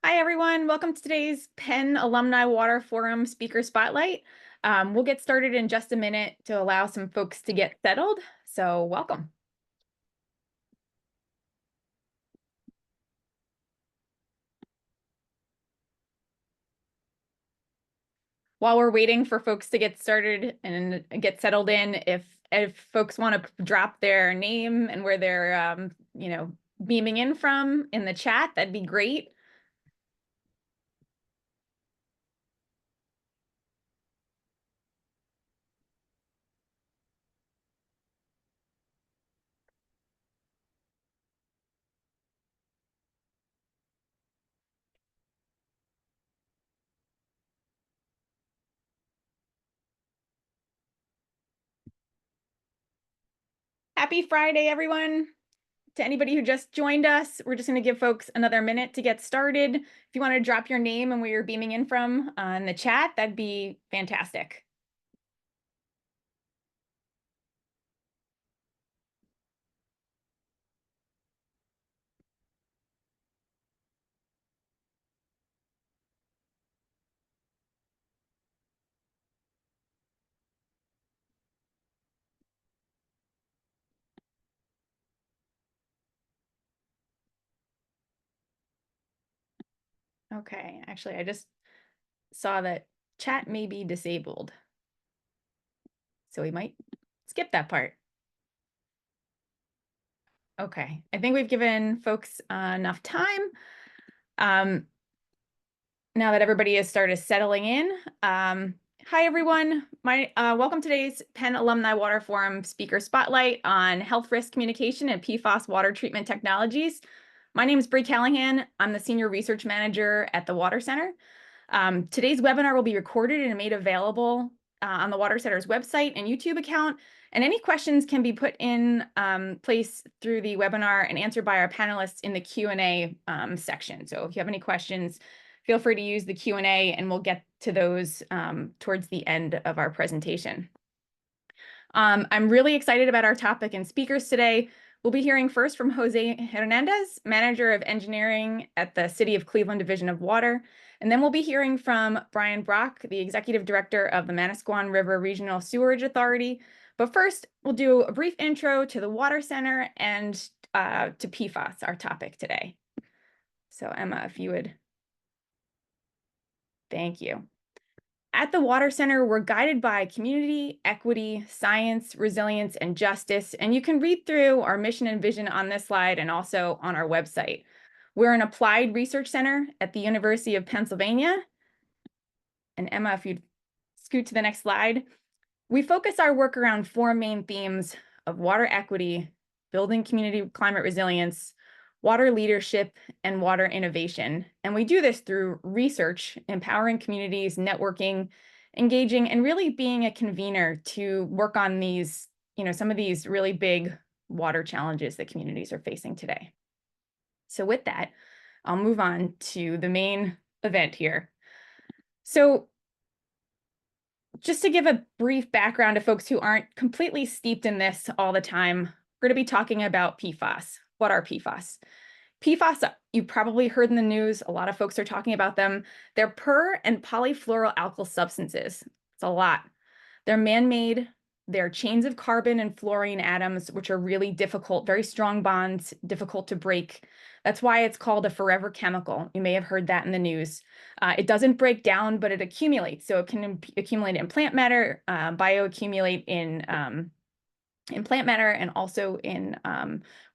Hi, everyone. Welcome to today's Penn Alumni Water Forum Speaker Spotlight. We'll get started in just a minute to allow some folks to get settled. So welcome. While we're waiting for folks to get started and get settled in, if folks want to drop their name and where they're beaming in from in the chat, that'd be great. Happy Friday, everyone. To anybody who just joined us, we're just going to give folks another minute to get started. If you want to drop your name and where you're beaming in from in the chat, that'd be fantastic. Okay, actually, I just saw that chat may be disabled. So we might skip that part. Okay, I think we've given folks enough time. Now that everybody has started settling in. Hi, everyone. Welcome to today's Penn Alumni Water Forum Speaker Spotlight on Health Risk Communication and PFAS Water Treatment Technologies. My name is Brianne Callahan. I'm the Senior Research Manager at the Water Center. Today's webinar will be recorded and made available on the Water Center's website and YouTube account. And any questions can be put in place through the webinar and answered by our panelists in the Q&A section. So if you have any questions, feel free to use the Q&A and we'll get to those towards the end of our presentation. I'm really excited about our topic and speakers today. We'll be hearing first from Jose Hernandez, Manager of Engineering at the City of Cleveland Division of Water. And then we'll be hearing from Brach, the Executive Director of the Manasquan River Regional Sewerage Authority. But first, we'll do a brief intro to the Water Center and to PFAS, our topic today. So Emma, if you would. Thank you. At the Water Center, we're guided by community, equity, science, resilience, and justice. And you can read through our mission and vision on this slide and also on our website. We're an applied research center at the University of Pennsylvania. And Emma, if you'd scoot to the next slide. We focus our work around four main themes of water equity, building community climate resilience, water leadership, and water innovation. And we do this through research, empowering communities, networking, engaging, and really being a convener to work on these, some of these really big water challenges that communities are facing today. So with that, I'll move on to the main event here. So just to give a brief background to folks who aren't completely steeped in this all the time, we're going to be talking about PFAS. What are PFAS? PFAS, you probably heard in the news, a lot of folks are talking about them. They're per and polyfluoroalkyl substances. It's a lot. They're man-made. They're chains of carbon and fluorine atoms, which are really difficult, very strong bonds, difficult to break. That's why it's called a forever chemical. You may have heard that in the news. It doesn't break down, but it accumulates. So it can accumulate in plant matter, bioaccumulate in plant matter, and also in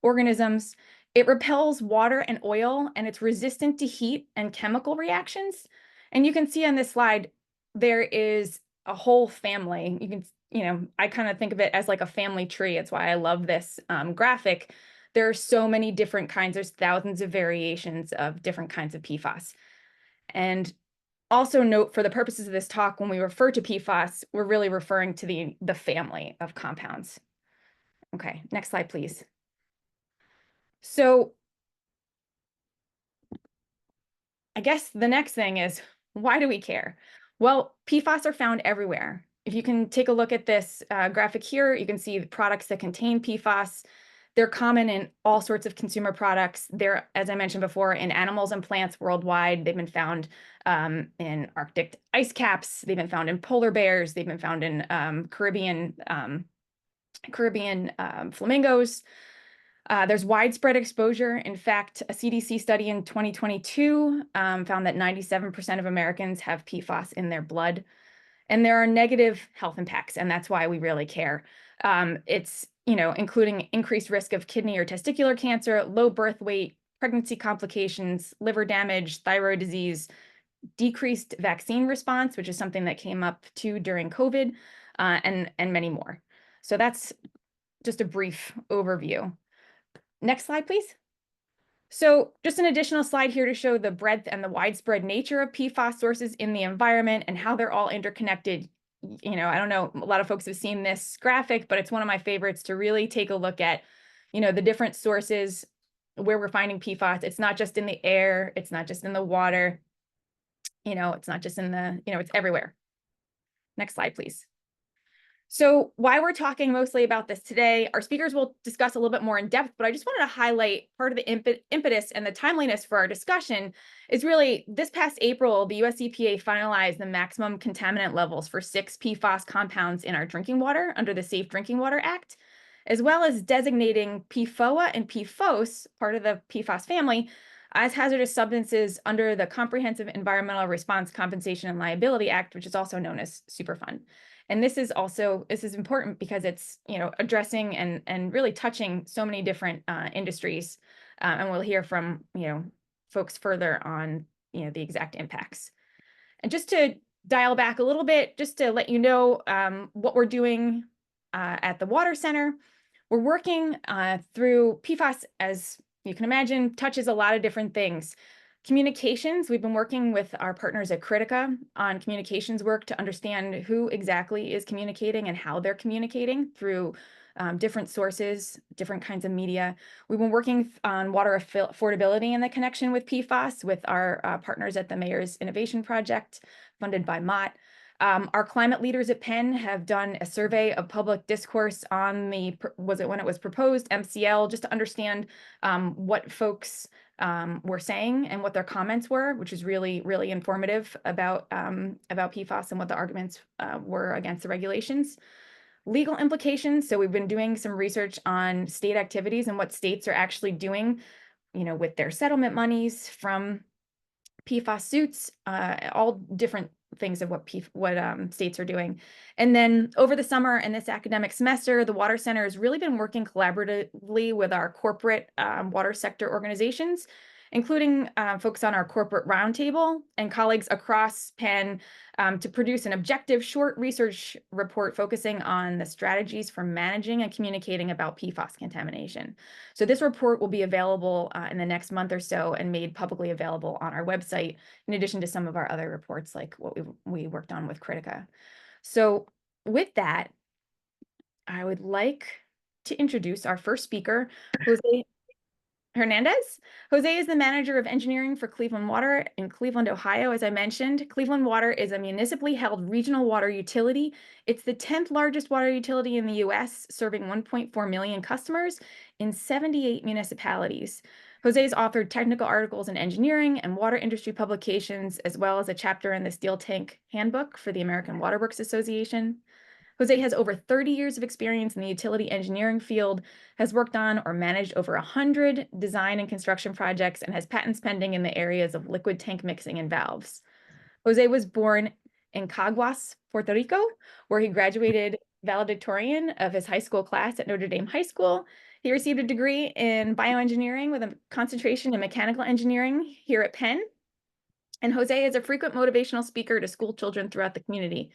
organisms. It repels water and oil, and it's resistant to heat and chemical reactions. And you can see on this slide, there is a whole family. You can, I kind of think of it as like a family tree. It's why I love this graphic. There are so many different kinds. There's thousands of variations of different kinds of PFAS. And also note, for the purposes of this talk, when we refer to PFAS, we're really referring to the family of compounds. Okay, next slide, please. So I guess the next thing is, why do we care? Well, PFAS are found everywhere. If you can take a look at this graphic here, you can see the products that contain PFAS. They're common in all sorts of consumer products. They're, as I mentioned before, in animals and plants worldwide. They've been found in Arctic ice caps. They've been found in polar bears. They've been found in Caribbean flamingos. There's widespread exposure. In fact, a CDC study in 2022 found that 97% of Americans have PFAS in their blood. And there are negative health impacts, and that's why we really care. It's, including increased risk of kidney or testicular cancer, low birth weight, pregnancy complications, liver damage, thyroid disease, decreased vaccine response, which is something that came up too during COVID, and many more. So that's just a brief overview. Next slide, please. So just an additional slide here to show the breadth and the widespread nature of PFAS sources in the environment and how they're all interconnected. I don't know, a lot of folks have seen this graphic, but it's one of my favorites to really take a look at, the different sources where we're finding PFAS. It's not just in the air, it's not just in the water, it's not just in the, it's everywhere. Next slide, please. So why we're talking mostly about this today, our speakers will discuss a little bit more in depth, but I just wanted to highlight part of the impetus and the timeliness for our discussion is really this past April, the US EPA finalized the maximum contaminant levels for 6 PFAS compounds in our drinking water under the Safe Drinking Water Act, as well as designating PFOA and PFOS, part of the PFAS family, as hazardous substances under the Comprehensive Environmental Response Compensation and Liability Act, which is also known as Superfund. And this is important because it's, addressing and really touching so many different industries. And we'll hear from, folks further on, the exact impacts. And just to dial back a little bit, just to let you know what we're doing at the Water Center. We're working through PFAS, as you can imagine, touches a lot of different things. Communications, we've been working with our partners at Critica on communications work to understand who exactly is communicating and how they're communicating through different sources, different kinds of media. We've been working on water affordability and the connection with PFAS with our partners at the Mayor's Innovation Project, funded by Mott. Our climate leaders at Penn have done a survey of public discourse on when it was proposed, MCL, just to understand what folks were saying and what their comments were, which is really, really informative about PFAS and what the arguments were against the regulations. Legal implications. So we've been doing some research on state activities and what states are actually doing, with their settlement monies from PFAS suits, all different things of what states are doing. And then over the summer and this academic semester, the Water Center has really been working collaboratively with our corporate water sector organizations, including folks on our corporate roundtable and colleagues across Penn to produce an objective short research report focusing on the strategies for managing and communicating about PFAS contamination. So this report will be available in the next month or so and made publicly available on our website, in addition to some of our other reports like what we worked on with Critica. So with that, I would like to introduce our first speaker, Jose Hernandez. Jose is the manager of engineering for Cleveland Water in Cleveland, Ohio. As I mentioned, Cleveland Water is a municipally held regional water utility. It's the 10th largest water utility in the US, serving 1.4 million customers in 78 municipalities. Jose has authored technical articles in engineering and water industry publications, as well as a chapter in the Steel Tank Handbook for the American Water Works Association. Jose has over 30 years of experience in the utility engineering field, has worked on or managed over 100 design and construction projects, and has patents pending in the areas of liquid tank mixing and valves. Jose was born in Caguas, Puerto Rico, where he graduated valedictorian of his high school class at Notre Dame High School. He received a degree in bioengineering with a concentration in mechanical engineering here at Penn. And Jose is a frequent motivational speaker to school children throughout the community.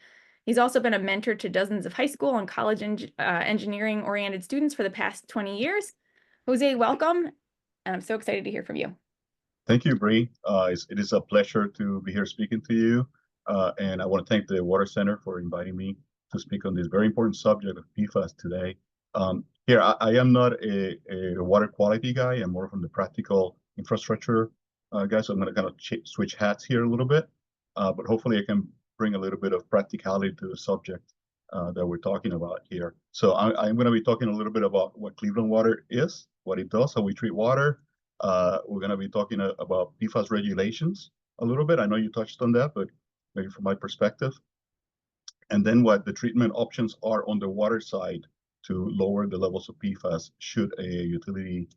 He's also been a mentor to dozens of high school and college engineering-oriented students for the past 20 years. Jose, welcome. And I'm so excited to hear from you. Thank you, Bree. It is a pleasure to be here speaking to you. And I want to thank the Water Center for inviting me to speak on this very important subject of PFAS today. I am not a water quality guy. I'm more from the practical infrastructure guy. So I'm going to kind of switch hats here a little bit. But hopefully I can bring a little bit of practicality to the subject. that we're talking about here. So I'm going to be talking a little bit about what Cleveland Water is, what it does, how we treat water. We're going to be talking about PFAS regulations a little bit. I know you touched on that, but maybe from my perspective. And then what the treatment options are on the water side to lower the levels of PFAS should a utility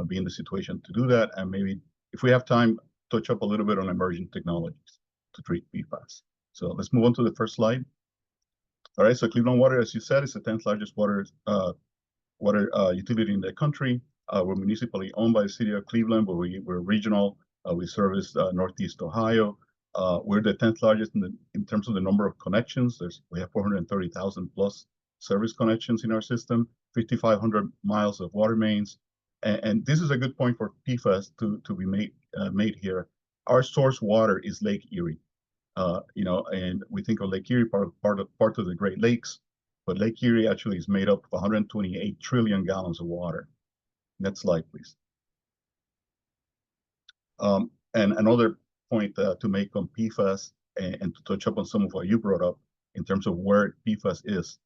be in the situation to do that. And maybe if we have time, touch up a little bit on emerging technologies to treat PFAS. So let's move on to the first slide. All right, so Cleveland Water, as you said, is the 10th largest water utility in the country. We're municipally owned by the city of Cleveland, but we're regional. We service Northeast Ohio. We're the 10th largest in terms of the number of connections. We have 430,000 plus service connections in our system, 5,500 miles of water mains. And this is a good point for PFAS to be made here. Our source water is Lake Erie. And we think of Lake Erie part of the Great Lakes, but Lake Erie actually is made up of 128 trillion gallons of water. Next slide, please. And another point to make on PFAS and to touch up on some of what you brought up in terms of where PFAS is.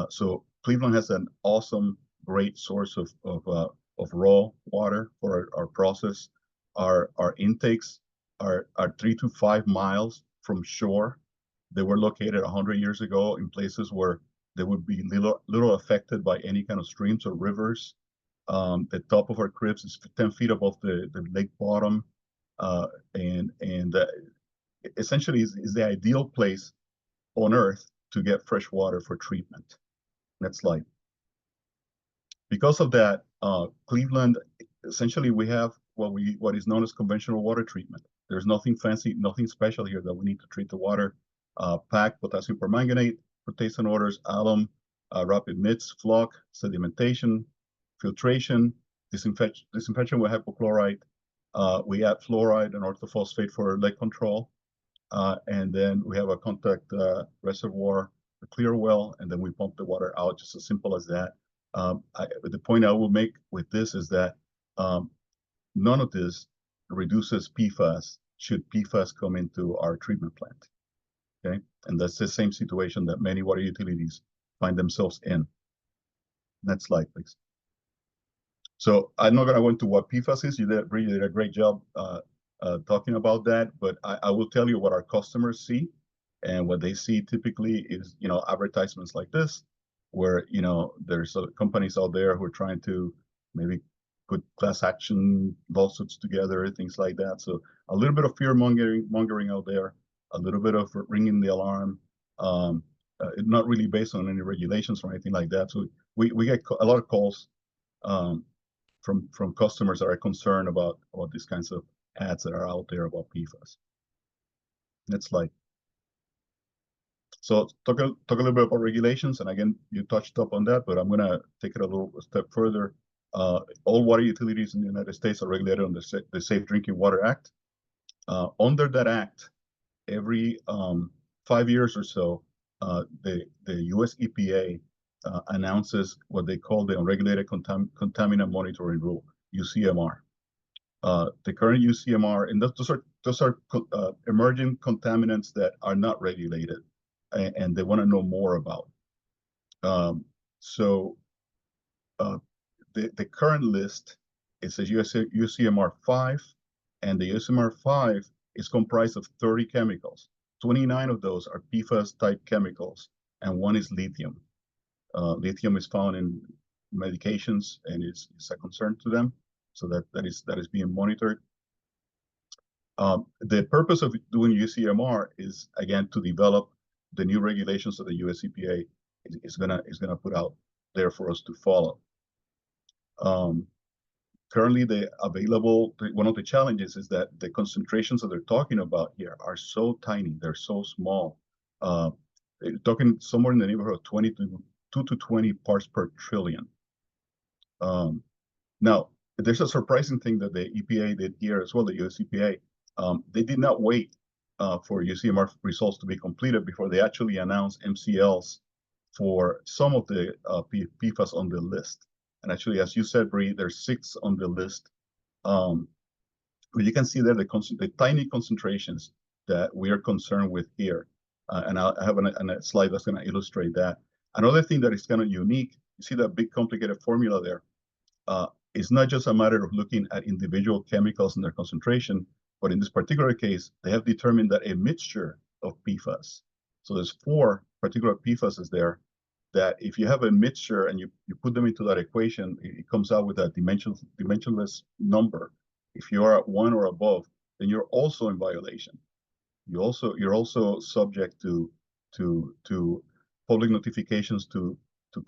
So Cleveland has an awesome, great source of raw water for our process. Our intakes are 3 to 5 miles from shore. They were located 100 years ago in places where they would be little affected by any kind of streams or rivers. The top of our cribs is 10 feet above the lake bottom, and essentially is the ideal place on Earth to get fresh water for treatment. Next slide. Because of that, Cleveland, essentially we have what is known as conventional water treatment. There's nothing fancy, nothing special here that we need to treat the water. PAC, potassium permanganate, for taste and odors, alum, rapid mix, flock, sedimentation, filtration, disinfection with hypochlorite. We add fluoride and orthophosphate for lead control. And then we have a contact reservoir, a clear well, and then we pump the water out, just as simple as that. The point I will make with this is that none of this reduces PFAS should PFAS come into our treatment plant, okay? And that's the same situation that many water utilities find themselves in. Next slide, please. So I'm not going to go into what PFAS is. You did a great job talking about that, but I will tell you what our customers see, and what they see typically is, advertisements like this, where, there's companies out there who are trying to maybe put class action lawsuits together, things like that. So a little bit of fear mongering out there, a little bit of ringing the alarm, not really based on any regulations or anything like that. So we get a lot of calls from customers that are concerned about these kinds of ads that are out there about PFAS. Next slide. So talk a little bit about regulations, and again, you touched up on that, but I'm going to take it a step further. All water utilities in the United States are regulated under the Safe Drinking Water Act. Under that act, every 5 years or so, the U.S. EPA announces what they call the Unregulated Contaminant Monitoring Rule, UCMR. The current UCMR, and those are emerging contaminants that are not regulated, and they want to know more about. The current list, it says UCMR 5, and the UCMR 5 is comprised of 30 chemicals. 29 of those are PFAS-type chemicals, and 1 is lithium. Lithium is found in medications, and it's a concern to them, so that is being monitored. The purpose of doing UCMR is, again, to develop the new regulations that the US EPA is gonna put out there for us to follow. Currently, one of the challenges is that the concentrations that they're talking about here are so tiny, they're so small. They're talking somewhere in the neighborhood of 2 to 20 parts per trillion. Now, there's a surprising thing that the EPA did here as well, the US EPA. They did not wait for UCMR results to be completed before they actually announced MCLs for some of the PFAS on the list. And actually, as you said, Bree, there's 6 on the list. But you can see there the tiny concentrations that we are concerned with here. And I have a slide that's going to illustrate that. Another thing that is kind of unique, you see that big complicated formula there. It's not just a matter of looking at individual chemicals and their concentration, but in this particular case, they have determined that a mixture of PFAS, so there's 4 particular PFASs there, that if you have a mixture and you put them into that equation, it comes out with a dimensionless number. If you are at 1 or above, then you're also in violation. You're also subject to public notifications to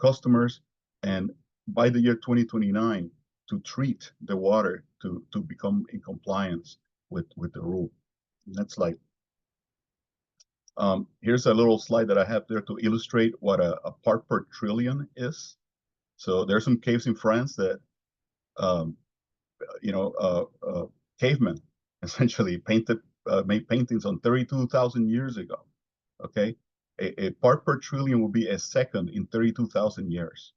customers, and by the year 2029 to treat the water to become in compliance with the rule. Next slide. Here's a little slide that I have there to illustrate what a part per trillion is. So there's some caves in France that, cavemen essentially made paintings on 32,000 years ago. Okay, a part per trillion will be a second in 32,000 years.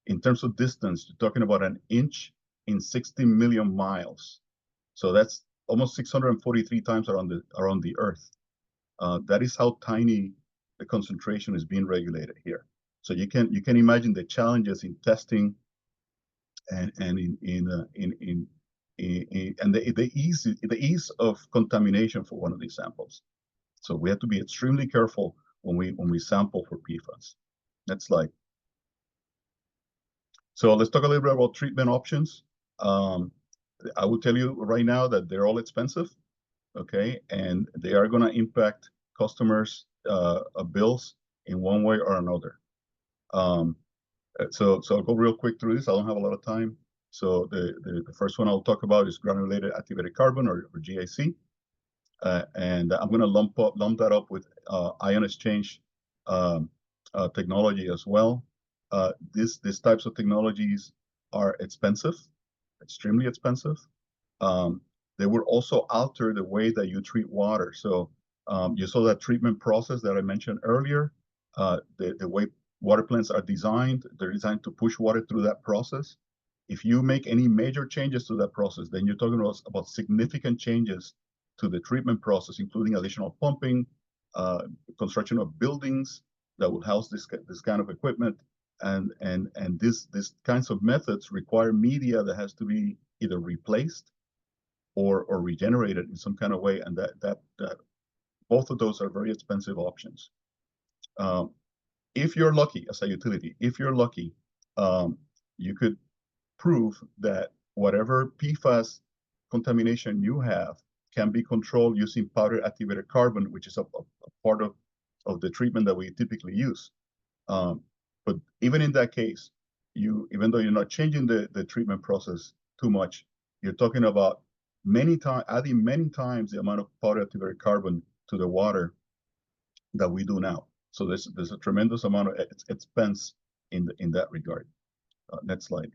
In terms of distance, you're talking about an inch in 60 million miles. So that's almost 643 times around the Earth. That is how tiny the concentration is being regulated here. So you can imagine the challenges in testing and the ease of contamination for one of these samples. So we have to be extremely careful when we sample for PFAS. Next slide. So let's talk a little bit about treatment options. I will tell you right now that they're all expensive, okay, and they are going to impact customers' bills in one way or another. So I'll go real quick through this. I don't have a lot of time. So the first one I'll talk about is granulated activated carbon, or GAC. And I'm going to lump that up with ion exchange technology as well. These types of technologies are expensive, extremely expensive. They will also alter the way that you treat water. So you saw that treatment process that I mentioned earlier. The way water plants are designed, they're designed to push water through that process. If you make any major changes to that process, then you're talking about significant changes to the treatment process, including additional pumping, construction of buildings that will house this kind of equipment, and these kinds of methods require media that has to be either replaced or regenerated in some kind of way, and that both of those are very expensive options. If you're lucky as a utility, you could prove that whatever PFAS contamination you have can be controlled using powder activated carbon, which is a part of the treatment that we typically use. But even in that case, even though you're not changing the treatment process too much, you're talking about adding many times the amount of powder activated carbon to the water that we do now. So there's a tremendous amount of expense in that regard. Next slide.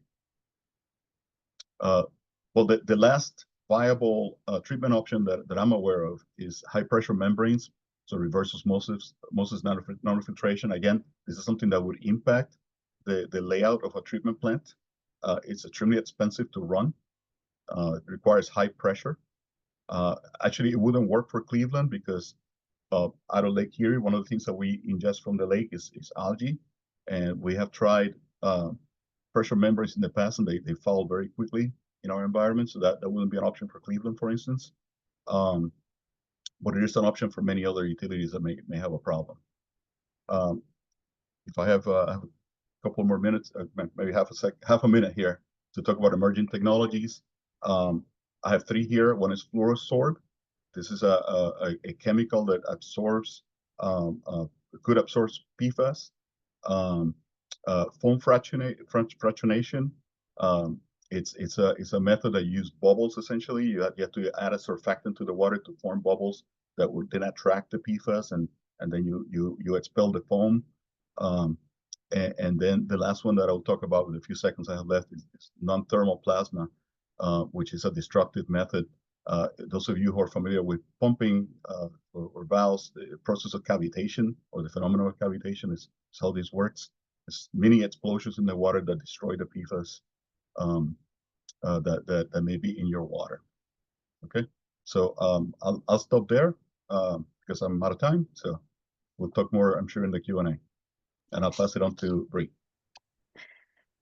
Well, the last viable treatment option that I'm aware of is high pressure membranes, so reverse osmosis nanofiltration. Again, this is something that would impact the layout of a treatment plant. It's extremely expensive to run. It requires high pressure. Actually, it wouldn't work for Cleveland because out of Lake Erie, one of the things that we ingest from the lake is algae, and we have tried pressure membranes in the past, and they fall very quickly in our environment, so that wouldn't be an option for Cleveland, for instance. But it is an option for many other utilities that may have a problem. If I have a couple more minutes, maybe half a minute here to talk about emerging technologies. I have 3 here. One is fluorosorb. This is a chemical that could absorb PFAS. Foam fractionation. It's a method that uses bubbles essentially. You have to add a surfactant to the water to form bubbles that would then attract the PFAS, and then you expel the foam. And then the last one that I'll talk about with a few seconds I have left is non-thermal plasma, which is a destructive method. Those of you who are familiar with pumping or valves, the process of cavitation, or the phenomenon of cavitation, is how this works. It's mini explosions in the water that destroy the PFAS that may be in your water. Okay, so I'll stop there because I'm out of time. So we'll talk more, I'm sure, in the Q&A. And I'll pass it on to Bree.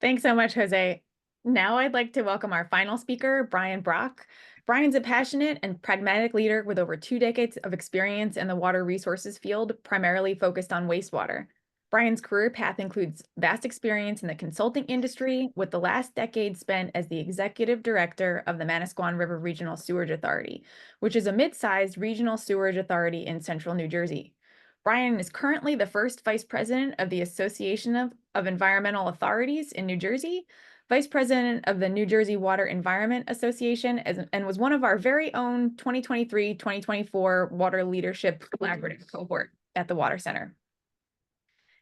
Thanks so much, Jose. Now I'd like to welcome our final speaker, Brian Brach. Brian's a passionate and pragmatic leader with over 2 decades of experience in the water resources field, primarily focused on wastewater. Brian's career path includes vast experience in the consulting industry, with the last decade spent as the executive director of the Manasquan River Regional Sewerage Authority, which is a mid-sized regional sewerage authority in central New Jersey. Brian is currently the first vice president of the Association of Environmental Authorities in New Jersey, vice president of the New Jersey Water Environment Association, and was one of our very own 2023-2024 Water Leadership Collaborative cohort at the Water Center.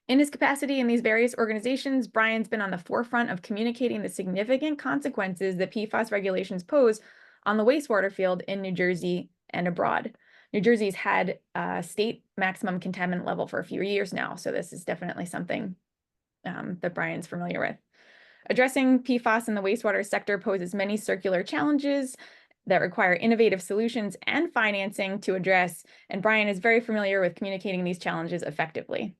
In his capacity in these various organizations, Brian's been on the forefront of communicating the significant consequences that PFAS regulations pose on the wastewater field in New Jersey and abroad. New Jersey's had a state maximum contaminant level for a few years now, so this is definitely something that Brian's familiar with. Addressing PFAS in the wastewater sector poses many circular challenges that require innovative solutions and financing to address, and Brian is very familiar with communicating these challenges effectively.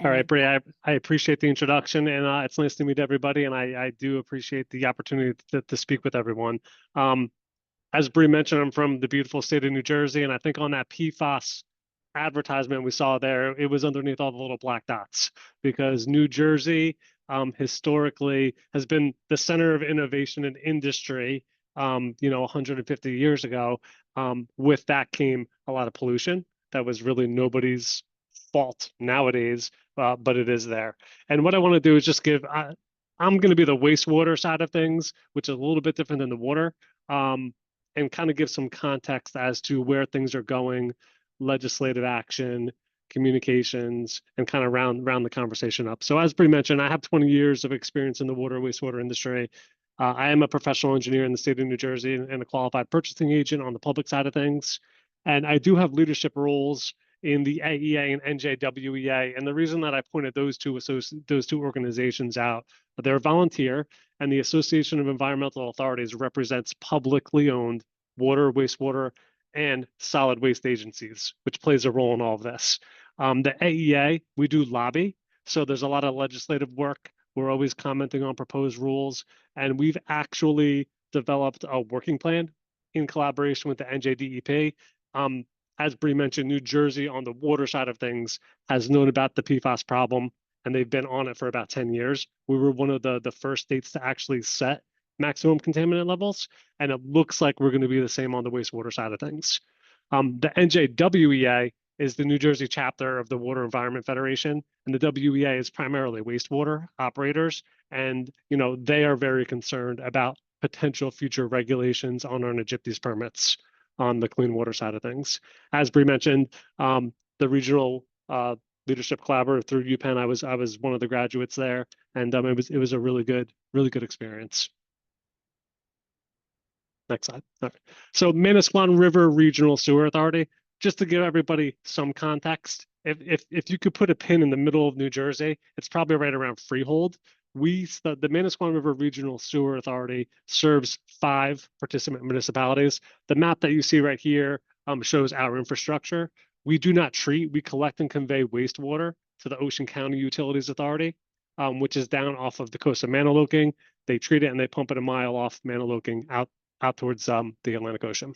All right, Bree, I appreciate the introduction, and it's nice to meet everybody, and I do appreciate the opportunity to speak with everyone. As Bree mentioned, I'm from the beautiful state of New Jersey, and I think on that PFAS advertisement we saw there, it was underneath all the little black dots, because New Jersey historically has been the center of innovation and industry, 150 years ago. With that came a lot of pollution that was really nobody's fault nowadays, but it is there. And what I want to do is just I'm going to be the wastewater side of things, which is a little bit different than the water, and kind of give some context as to where things are going, legislative action, communications, and kind of round the conversation up. So as Bree mentioned, I have 20 years of experience in the water wastewater industry. I am a professional engineer in the state of New Jersey and a qualified purchasing agent on the public side of things. And I do have leadership roles in the AEA and NJWEA. And the reason that I pointed those two organizations out, they're volunteer, and the Association of Environmental Authorities represents publicly owned water, wastewater, and solid waste agencies, which plays a role in all of this. The AEA, we do lobby, so there's a lot of legislative work. We're always commenting on proposed rules, and we've actually developed a working plan in collaboration with the NJDEP. As Bree mentioned, New Jersey on the water side of things has known about the PFAS problem, and they've been on it for about 10 years. We were one of the first states to actually set maximum contaminant levels, and it looks like we're going to be the same on the wastewater side of things. The NJWEA is the New Jersey chapter of the Water Environment Federation, and the WEA is primarily wastewater operators, and they are very concerned about potential future regulations on our NJWEA permits on the clean water side of things. As Bree mentioned, the regional leadership collaborative through UPenn, I was one of the graduates there, and it was a really good experience. Next slide. All right. So Manasquan River Regional Sewer Authority, just to give everybody some context, if you could put a pin in the middle of New Jersey, it's probably right around Freehold. The Manasquan River Regional Sewer Authority serves 5 participant municipalities. The map that you see right here shows our infrastructure. We do not treat, we collect and convey wastewater to the Ocean County Utilities Authority, which is down off of the coast of Manaloking. They treat it and they pump it a mile off Manaloking out towards the Atlantic Ocean.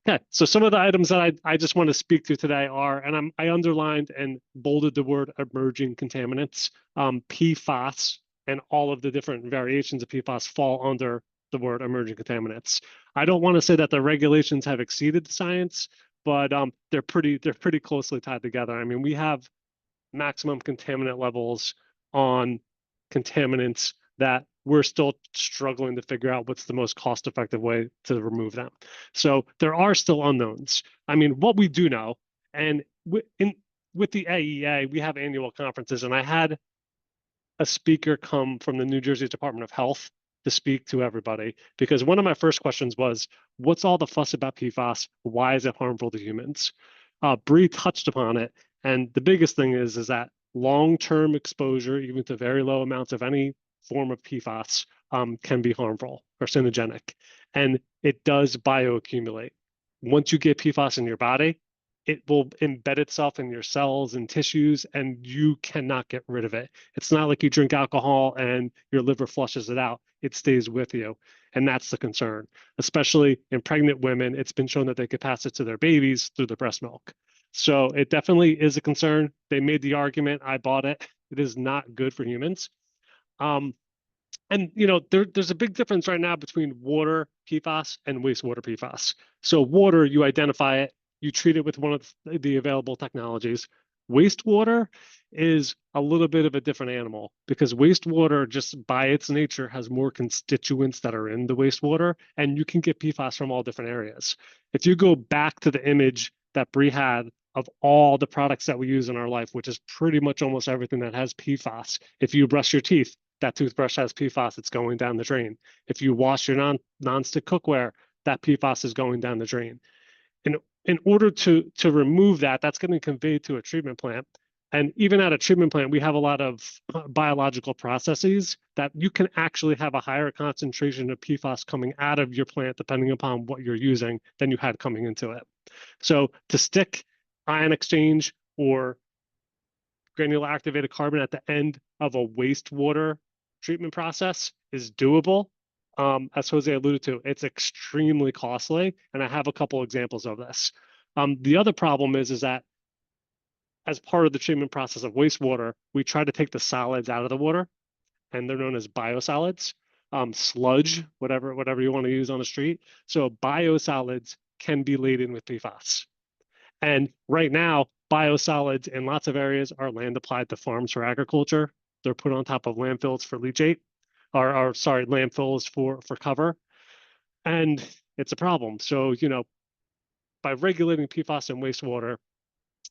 Okay, so some of the items that I just want to speak to today are, and I underlined and bolded the word emerging contaminants. PFAS and all of the different variations of PFAS fall under the word emerging contaminants. I don't want to say that the regulations have exceeded the science, but they're pretty closely tied together. I mean, we have maximum contaminant levels on contaminants that we're still struggling to figure out what's the most cost-effective way to remove them. So there are still unknowns. I mean, what we do know, and with the AEA, we have annual conferences, and I had a speaker come from the New Jersey Department of Health to speak to everybody, because one of my first questions was, what's all the fuss about PFAS? Why is it harmful to humans? Bree touched upon it, and the biggest thing is that long-term exposure, even to very low amounts of any form of PFAS, can be harmful, carcinogenic, and it does bioaccumulate. once you get PFAS in your body, it will embed itself in your cells and tissues, and you cannot get rid of it. It's not like you drink alcohol and your liver flushes it out. It stays with you. And that's the concern. Especially in pregnant women, it's been shown that they could pass it to their babies through the breast milk. So it definitely is a concern. They made the argument. I bought it. It is not good for humans. And there's a big difference right now between water PFAS and wastewater PFAS. So water, you identify it, you treat it with one of the available technologies. Wastewater is a little bit of a different animal because wastewater, just by its nature, has more constituents that are in the wastewater, and you can get PFAS from all different areas. If you go back to the image that Bree had of all the products that we use in our life, which is pretty much almost everything that has PFAS. If you brush your teeth, that toothbrush has PFAS, it's going down the drain. If you wash your non-stick cookware, that PFAS is going down the drain. In order to remove that, that's getting conveyed to a treatment plant. And even at a treatment plant, we have a lot of biological processes that you can actually have a higher concentration of PFAS coming out of your plant, depending upon what you're using, than you had coming into it. So to stick ion exchange or granular activated carbon at the end of a wastewater treatment process is doable. As Jose alluded to, it's extremely costly, and I have a couple examples of this. The other problem is that as part of the treatment process of wastewater, we try to take the solids out of the water, and they're known as biosolids, sludge, whatever you want to use on the street. So biosolids can be laden with PFAS. And right now, biosolids in lots of areas are land applied to farms for agriculture. They're put on top of landfills for leachate, landfills for cover. And it's a problem. So, by regulating PFAS in wastewater,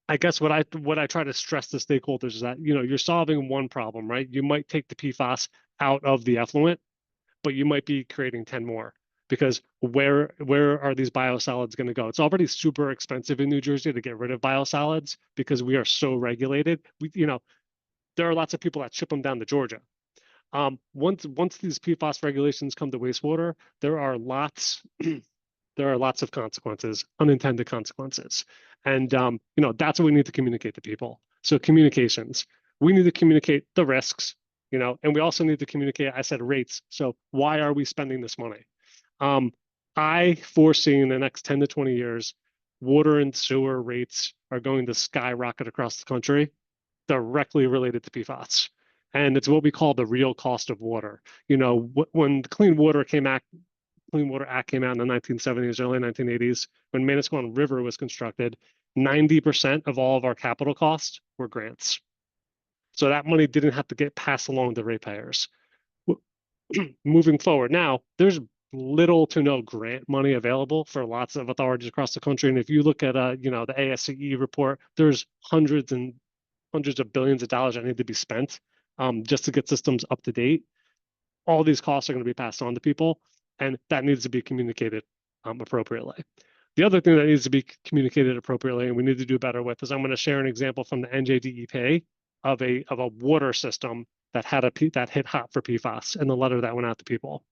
I guess what I try to stress to stakeholders is that, you're solving one problem, right? You might take the PFAS out of the effluent, but you might be creating 10 more. Because where are these biosolids going to go? It's already super expensive in New Jersey to get rid of biosolids because we are so regulated. There are lots of people that ship them down to Georgia. Once these PFAS regulations come to wastewater, there are lots of consequences, unintended consequences, and that's what we need to communicate to people. So communications, we need to communicate the risks, and we also need to communicate. I said rates. So why are we spending this money? I foresee in the next 10 to 20 years, water and sewer rates are going to skyrocket across the country, directly related to PFAS. And it's what we call the real cost of water. When the Clean Water Act came out in the 1970s, early 1980s, when Manasquan River was constructed, 90% of all of our capital costs were grants. So that money didn't have to get passed along to ratepayers. Moving forward now, there's little to no grant money available for lots of authorities across the country. And if you look at the ASCE report, there's hundreds of billions of dollars that need to be spent just to get systems up to date. All these costs are going to be passed on to people, and that needs to be communicated appropriately. The other thing that needs to be communicated appropriately, and we need to do better with, is I'm going to share an example from the NJWEA of a water system that hit hot for PFAS and the letter that went out to people.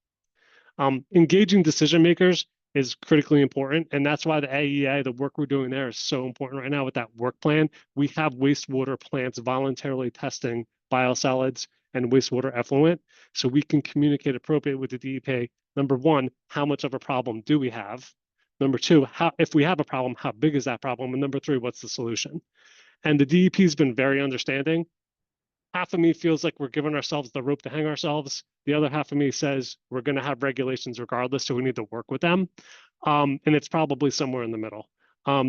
Engaging decision makers is critically important, and that's why the AEA, the work we're doing there, is so important right now with that work plan. We have wastewater plants voluntarily testing biosolids and wastewater effluent, so we can communicate appropriately with the DEP. Number one, how much of a problem do we have? Number two, if we have a problem, how big is that problem? And number three, what's the solution? And the DEP has been very understanding. Half of me feels like we're giving ourselves the rope to hang ourselves. The other half of me says we're going to have regulations regardless, so we need to work with them. And it's probably somewhere in the middle.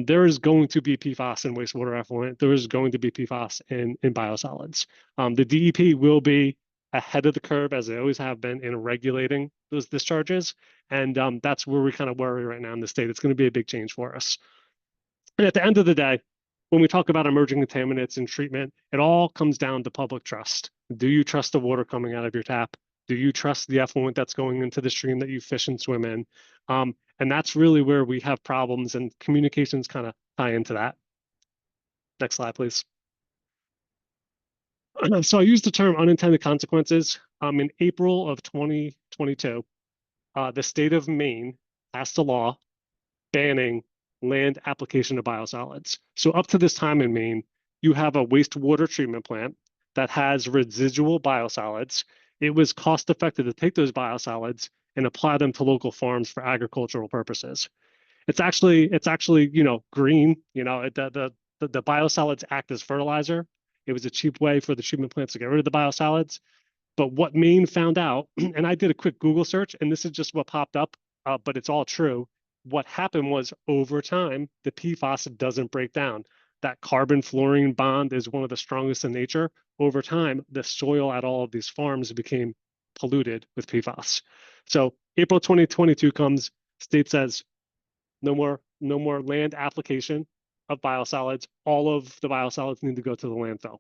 There is going to be PFAS in wastewater effluent. There is going to be PFAS in biosolids. The DEP will be ahead of the curve, as they always have been, in regulating those discharges. And that's where we kind of worry right now in the state. It's going to be a big change for us. And at the end of the day, when we talk about emerging contaminants and treatment, it all comes down to public trust. Do you trust the water coming out of your tap? Do you trust the effluent that's going into the stream that you fish and swim in? And that's really where we have problems, and communications kind of tie into that. Next slide, please. So I used the term unintended consequences. In April of 2022, the state of Maine passed a law banning land application of biosolids. So up to this time in Maine, you have a wastewater treatment plant that has residual biosolids. It was cost effective to take those biosolids and apply them to local farms for agricultural purposes. It's actually green. The biosolids act as fertilizer. It was a cheap way for the treatment plants to get rid of the biosolids. But what Maine found out, and I did a quick Google search, and this is just what popped up, but it's all true. What happened was over time, the PFAS doesn't break down. That carbon fluorine bond is one of the strongest in nature. Over time, the soil at all of these farms became polluted with PFAS. So April 2022 comes, state says, no more land application of biosolids. All of the biosolids need to go to the landfill.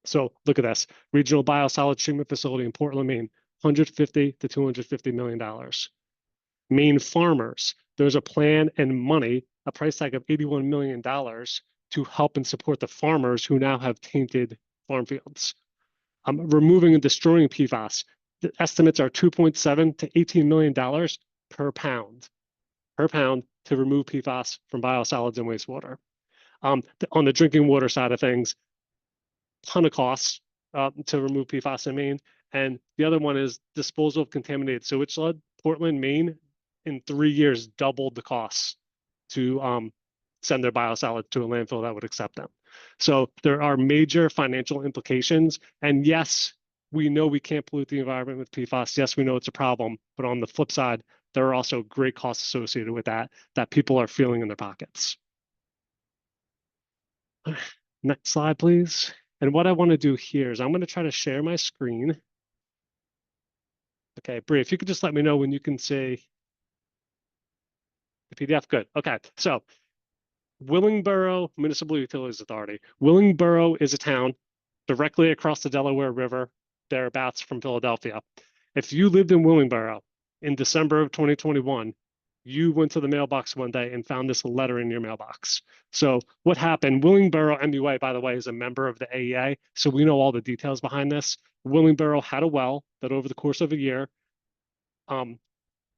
So look at this. Regional Biosolids Treatment Facility in Portland, Maine, $150 to $250 million. Maine farmers, there's a plan and money, a price tag of $81 million to help and support the farmers who now have tainted farm fields. Removing and destroying PFAS, the estimates are $2.7 to $18 million per pound to remove PFAS from biosolids and wastewater. On the drinking water side of things, ton of costs to remove PFAS in Maine. And the other one is disposal of contaminated sewage sludge. Portland, Maine, in 3 years, doubled the costs to send their biosolids to a landfill that would accept them. So there are major financial implications. And yes, we know we can't pollute the environment with PFAS. Yes, we know it's a problem. But on the flip side, there are also great costs associated with that people are feeling in their pockets. Next slide, please. And what I want to do here is I'm going to try to share my screen. Okay, Bri, if you could just let me know when you can see the PDF. Good. Okay, so Willingboro Municipal Utilities Authority. Willingboro is a town directly across the Delaware River, thereabouts from Philadelphia. If you lived in Willingboro in December of 2021, you went to the mailbox one day and found this letter in your mailbox. So what happened, Willingboro NJWEA, by the way, is a member of the AEA, so we know all the details behind this. Willingboro had a well that over the course of a year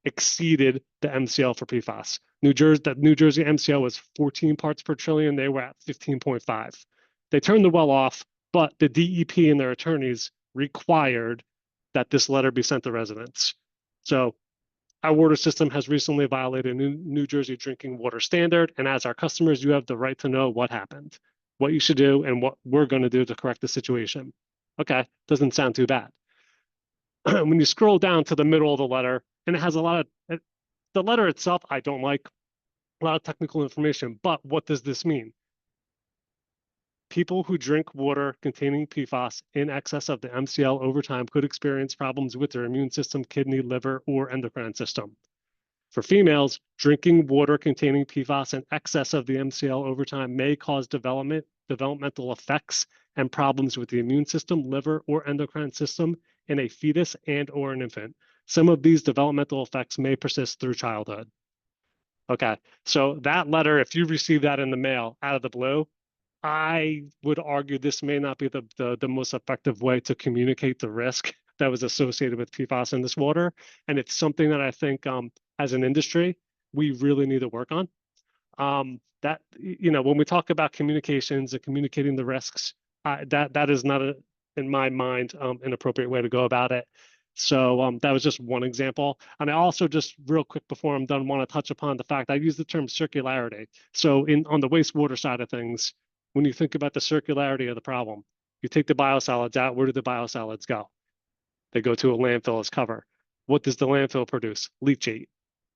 exceeded the MCL for PFAS. New Jersey MCL was 14 parts per trillion. They were at 15.5. They turned the well off, but the DEP and their attorneys required that this letter be sent to residents. So our water system has recently violated a New Jersey drinking water standard. And as our customers, you have the right to know what happened, what you should do, and what we're going to do to correct the situation. Okay, doesn't sound too bad. When you scroll down to the middle of the letter, and it has a lot of, the letter itself, I don't like, a lot of technical information, but what does this mean? People who drink water containing PFAS in excess of the MCL over time could experience problems with their immune system, kidney, liver, or endocrine system. For females, drinking water containing PFAS in excess of the MCL over time may cause developmental effects and problems with the immune system, liver, or endocrine system in a fetus and or an infant. Some of these developmental effects may persist through childhood. Okay, so that letter, if you receive that in the mail out of the blue, I would argue this may not be the most effective way to communicate the risk that was associated with PFAS in this water. And it's something that I think as an industry, we really need to work on. When we talk about communications and communicating the risks, that is not, in my mind, an appropriate way to go about it. So that was just one example. And I also just real quick before I'm done, want to touch upon the fact I use the term circularity. So on the wastewater side of things, when you think about the circularity of the problem, you take the biosolids out, where do the biosolids go? They go to a landfill as cover. What does the landfill produce? Leachate.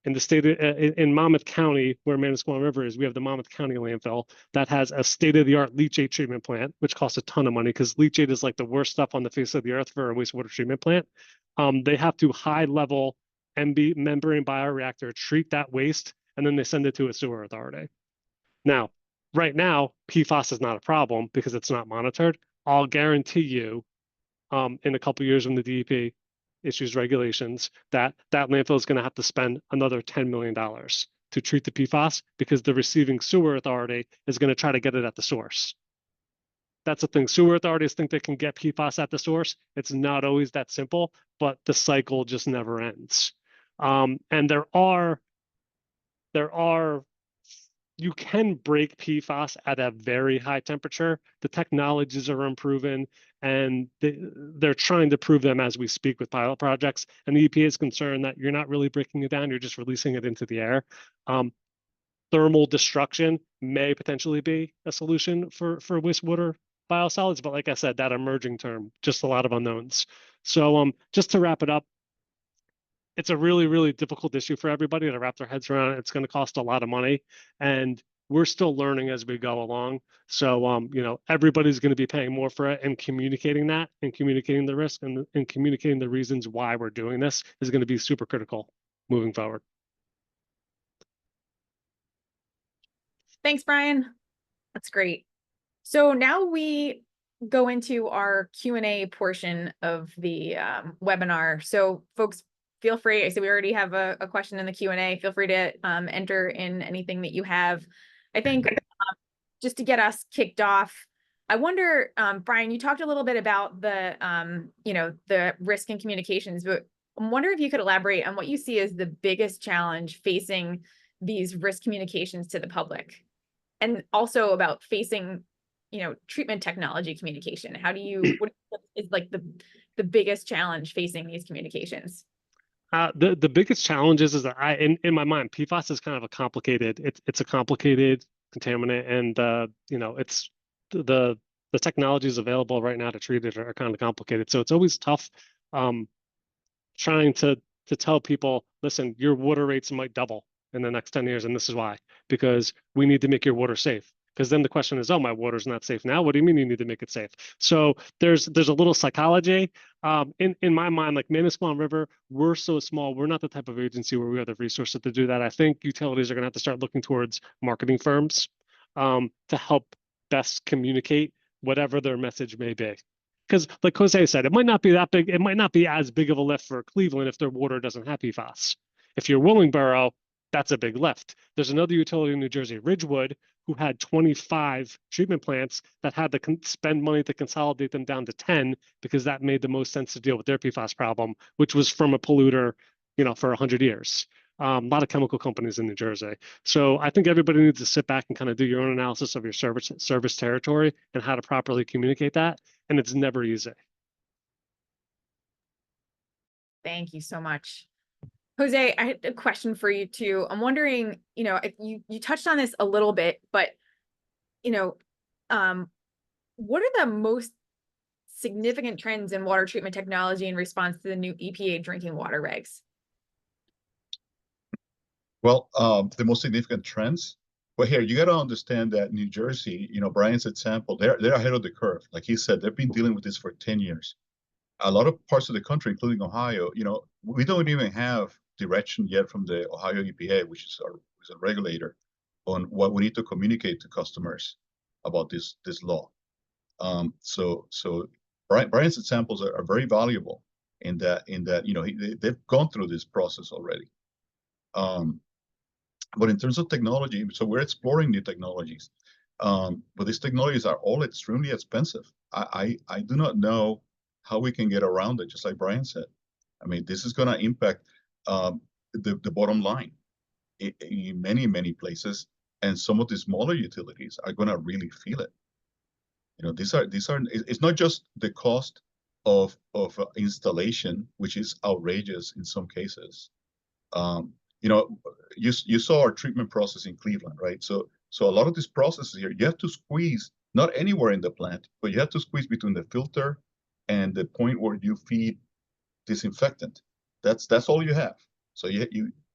In the state in Monmouth County, where Manasquan River is, we have the Monmouth County landfill that has a state-of-the-art leachate treatment plant, which costs a ton of money because leachate is like the worst stuff on the face of the earth for a wastewater treatment plant. They have to high-level membrane bioreactor treat that waste, and then they send it to a sewer authority. Now, right now, PFAS is not a problem because it's not monitored. I'll guarantee you, in a couple of years when the DEP issues regulations, that landfill is going to have to spend another $10 million to treat the PFAS because the receiving sewer authority is going to try to get it at the source. That's the thing. Sewer authorities think they can get PFAS at the source. It's not always that simple, but the cycle just never ends. And there are you can break PFAS at a very high temperature. The technologies are improving, and they're trying to prove them as we speak with pilot projects. And the EPA is concerned that you're not really breaking it down, you're just releasing it into the air. Thermal destruction may potentially be a solution for wastewater biosolids, but like I said, that emerging term, just a lot of unknowns. So just to wrap it up, it's a really, really difficult issue for everybody to wrap their heads around. It's going to cost a lot of money, and we're still learning as we go along. So, you know, everybody's going to be paying more for it, and communicating that and communicating the risk and communicating the reasons why we're doing this is going to be super critical moving forward. Thanks, Brian. That's great. So now we go into our Q&A portion of the webinar. So folks, feel free. So we already have a question in the Q&A. Feel free to enter in anything that you have. I think just to get us kicked off, I wonder, Brian, you talked a little bit about the, you know, the risk in communications, but I'm wondering if you could elaborate on what you see as the biggest challenge facing these risk communications to the public, and also about facing, you know, treatment technology communication. How do you, what is like the biggest challenge facing these communications? The biggest challenge is that in my mind, PFAS is kind of a complicated, it's a complicated contaminant, and you know, it's the technologies available right now to treat it are kind of complicated. So it's always tough trying to tell people, listen, your water rates might double in the next 10 years, and this is why, because we need to make your water safe. Because then the question is, oh, my water's not safe now. What do you mean you need to make it safe? So there's a little psychology. In my mind, like Manasquan River, we're so small. We're not the type of agency where we have the resources to do that. I think utilities are going to have to start looking towards marketing firms to help best communicate whatever their message may be. Because like Jose said, it might not be that big. It might not be as big of a lift for Cleveland if their water doesn't have PFAS. If you're Willingboro, that's a big lift. There's another utility in New Jersey, Ridgewood, who had 25 treatment plants that had to spend money to consolidate them down to 10 because that made the most sense to deal with their PFAS problem, which was from a polluter, you know, for 100 years. A lot of chemical companies in New Jersey. So I think everybody needs to sit back and kind of do your own analysis of your service territory and how to properly communicate that. And it's never easy. Thank you so much. Jose, I had a question for you too. I'm wondering, you know, if you touched on this a little bit, but, you know, what are the most significant trends in water treatment technology in response to the new EPA drinking water regs? Well, the most significant trends. Well, here you got to understand that New Jersey, you know, Brian's example, they're ahead of the curve. Like he said, they've been dealing with this for 10 years. A lot of parts of the country, including Ohio, you know, we don't even have direction yet from the Ohio EPA, which is a regulator, on what we need to communicate to customers about this law. So Brian's examples are very valuable in that you know they've gone through this process already. But in terms of technology, so we're exploring new technologies, but these technologies are all extremely expensive. I do not know how we can get around it, just like Brian said. I mean, this is going to impact the bottom line in many places, and some of the smaller utilities are going to really feel it. You know, these are it's not just the cost of installation, which is outrageous in some cases. You know, you saw our treatment process in Cleveland, right? So a lot of these processes here, you have to squeeze, not anywhere in the plant, but you have to squeeze between the filter and the point where you feed disinfectant. That's all you have. So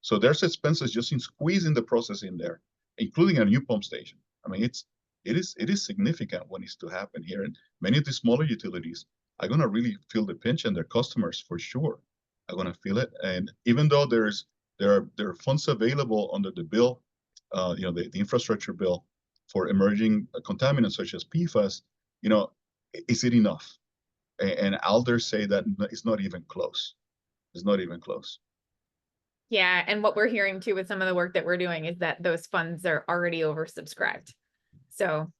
so there's expenses just in squeezing the process in there, including a new pump station. I mean, it is significant what needs to happen here, and many of the smaller utilities are going to really feel the pinch, and their customers for sure are going to feel it. And even though there are funds available under the bill, you know, the infrastructure bill for emerging contaminants such as PFAS, you know, is it enough? And I'll dare say that it's not even close. It's not even close. Yeah, and what we're hearing too with some of the work that we're doing is that those funds are already oversubscribed. So,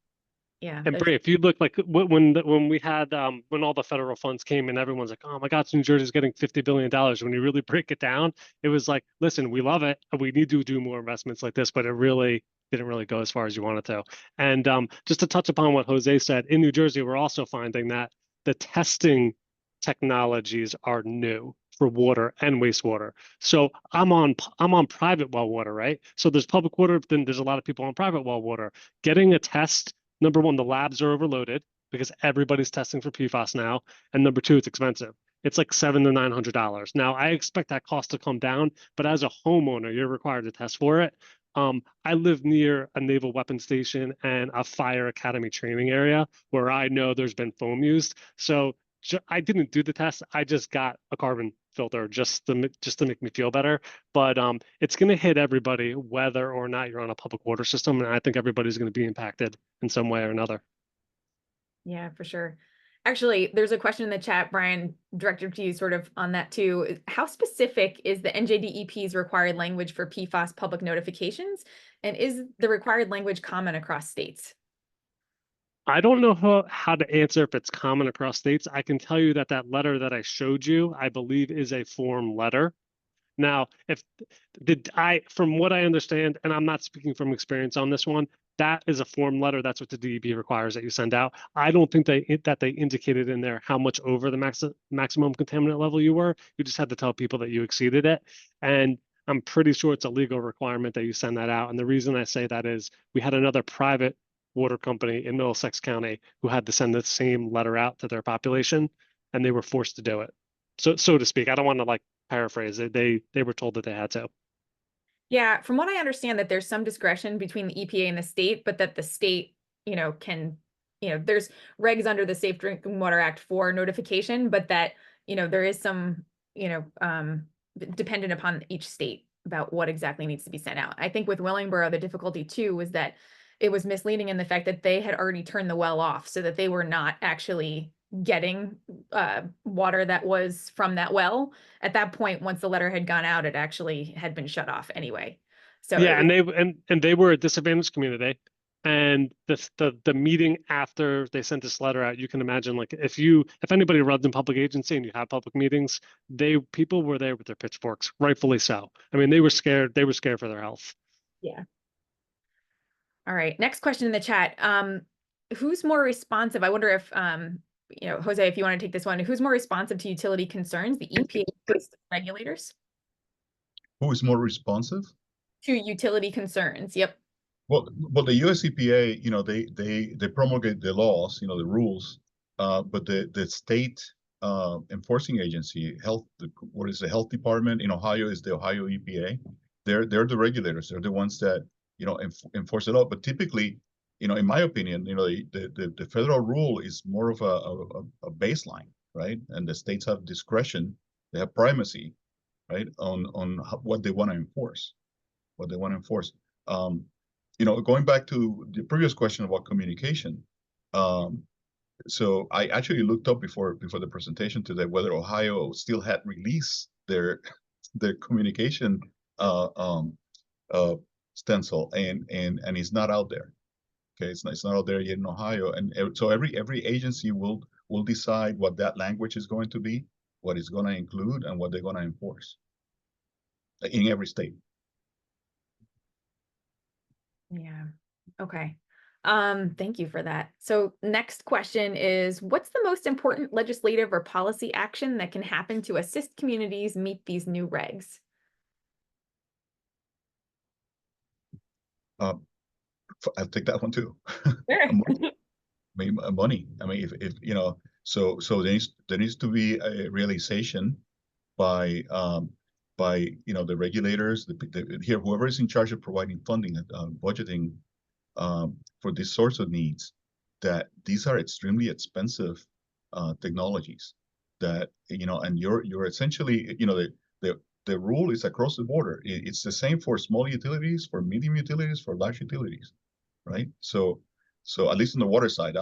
yeah. And Bray, if you look like when we had when all the federal funds came and everyone's like, oh my God, New Jersey's getting $50 billion. When you really break it down, it was like, listen, we love it. We need to do more investments like this, but it really didn't really go as far as you wanted to. And just to touch upon what Jose said, in New Jersey, we're also finding that the testing technologies are new for water and wastewater. So I'm on private well water, right? So there's public water, then there's a lot of people on private well water. Getting a test, number one, the labs are overloaded because everybody's testing for PFAS now, and number two, it's expensive. It's like $700 to $900. Now I expect that cost to come down, but as a homeowner, you're required to test for it. I live near a naval weapons station and a fire academy training area where I know there's been foam used. So I didn't do the test. I just got a carbon filter just to make me feel better. But it's going to hit everybody, whether or not you're on a public water system. And I think everybody's going to be impacted in some way or another. Yeah, for sure. Actually, there's a question in the chat, Brian, directed to you sort of on that too. How specific is the NJDEP's required language for PFAS public notifications? And is the required language common across states? I don't know how to answer if it's common across states. I can tell you that that letter that I showed you, I believe, is a form letter. Now, from what I understand, and I'm not speaking from experience on this one, that is a form letter. That's what the DEP requires that you send out. I don't think that they indicated in there how much over the maximum contaminant level you were. You just had to tell people that you exceeded it. And I'm pretty sure it's a legal requirement that you send that out. And the reason I say that is we had another private water company in Middlesex County who had to send the same letter out to their population, and they were forced to do it. So to speak, I don't want to like paraphrase it. They were told that they had to. Yeah, from what I understand, that there's some discretion between the EPA and the state, but that the state, can, there's regs under the Safe Drinking Water Act for notification, but that, there is some, dependent upon each state about what exactly needs to be sent out. I think with Willingboro, the difficulty too was that it was misleading in the fact that they had already turned the well off so that they were not actually getting water that was from that well. At that point, once the letter had gone out, it actually had been shut off anyway. So yeah, and they were a disadvantaged community. And the meeting after they sent this letter out, you can imagine, like if anybody runs in public agency and you have public meetings, people were there with their pitchforks, rightfully so. I mean, they were scared for their health. Yeah. All right. Next question in the chat. Who's more responsive? I wonder if Jose, if you want to take this one, who's more responsive to utility concerns, the EPA or the regulators? Who is more responsive to utility concerns? Yep. Well, the US EPA, they promulgate the laws, the rules, but the state enforcing agency, the health department in Ohio is the Ohio EPA. They're the regulators. They're the ones that enforce it out. But typically, in my opinion, the federal rule is more of a baseline, right? And the states have discretion. They have primacy, right, on what they want to enforce. Going back to the previous question about communication. So I actually looked up before the presentation today whether Ohio still had released their communication stencil, and it's not out there. Okay, it's not out there yet in Ohio, and so every agency will decide what that language is going to be, what it's going to include, and what they're going to enforce in every state. Yeah. Okay. Thank you for that. So next question is, what's the most important legislative or policy action that can happen to assist communities meet these new regs? I'll take that one too. Sure. Money. I mean, if so there needs to be a realization by the regulators, whoever is in charge of providing funding and budgeting for these sorts of needs, that these are extremely expensive technologies. That and you're essentially the rule is across the border. It's the same for small utilities, for medium utilities, for large utilities, right? So at least on the water side,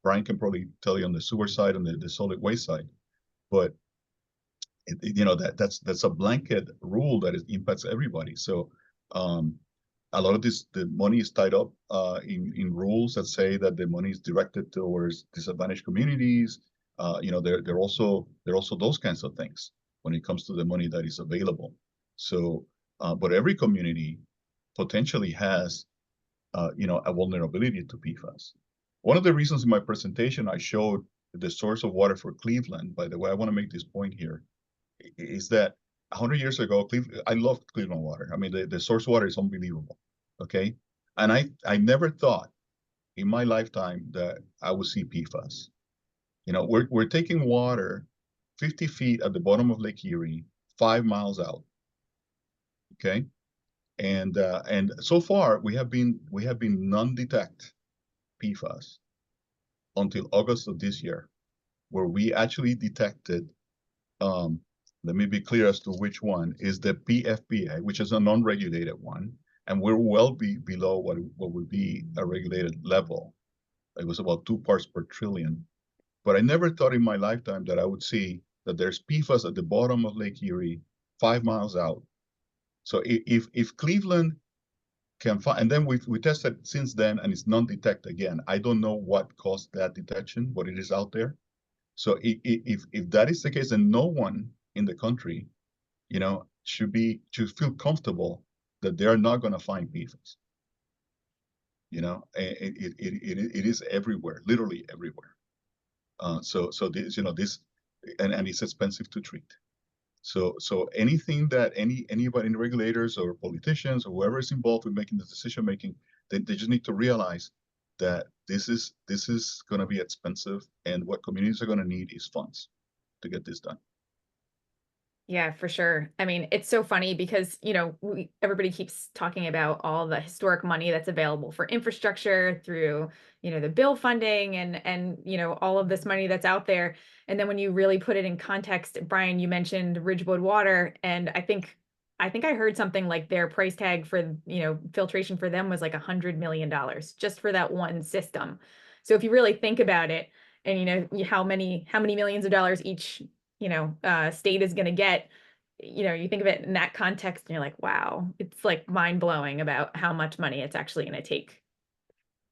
Brian can probably tell you on the sewer side and the solid waste side, but that's a blanket rule that impacts everybody. So a lot of the money is tied up in rules that say that the money is directed towards disadvantaged communities. They're also those kinds of things when it comes to the money that is available. So, but every community potentially has a vulnerability to PFAS. One of the reasons in my presentation I showed the source of water for Cleveland, by the way, I want to make this point here, is that 100 years ago, I loved Cleveland water. I mean, the source water is unbelievable, okay? And I never thought in my lifetime that I would see PFAS. We're taking water 50 feet at the bottom of Lake Erie, 5 miles out, okay? And so far we have been non-detect PFAS until August of this year, where we actually detected, let me be clear as to which one, is the PFBA, which is a non-regulated one, and we're well below what would be a regulated level. It was about 2 parts per trillion. But I never thought in my lifetime that I would see that there's PFAS at the bottom of Lake Erie, 5 miles out. So if Cleveland can find, and then we tested since then, and it's non-detect again. I don't know what caused that detection, but it is out there. So if that is the case, then no one in the country, should feel comfortable that they are not going to find PFAS. It is everywhere, literally everywhere. So this, and it's expensive to treat. So anything that anybody in regulators or politicians or whoever is involved with making the decision making, they just need to realize that this is going to be expensive, and what communities are going to need is funds to get this done. Yeah, for sure. I mean, it's so funny because, everybody keeps talking about all the historic money that's available for infrastructure through, the bill funding and, all of this money that's out there. And then when you really put it in context, Brian, you mentioned Ridgewood Water, and I think I heard something like their price tag for, filtration for them was like $100 million just for that one system. So if you really think about it, and how many millions of dollars each state is going to get, you think of it in that context and you're like, wow, it's like mind blowing about how much money it's actually going to take.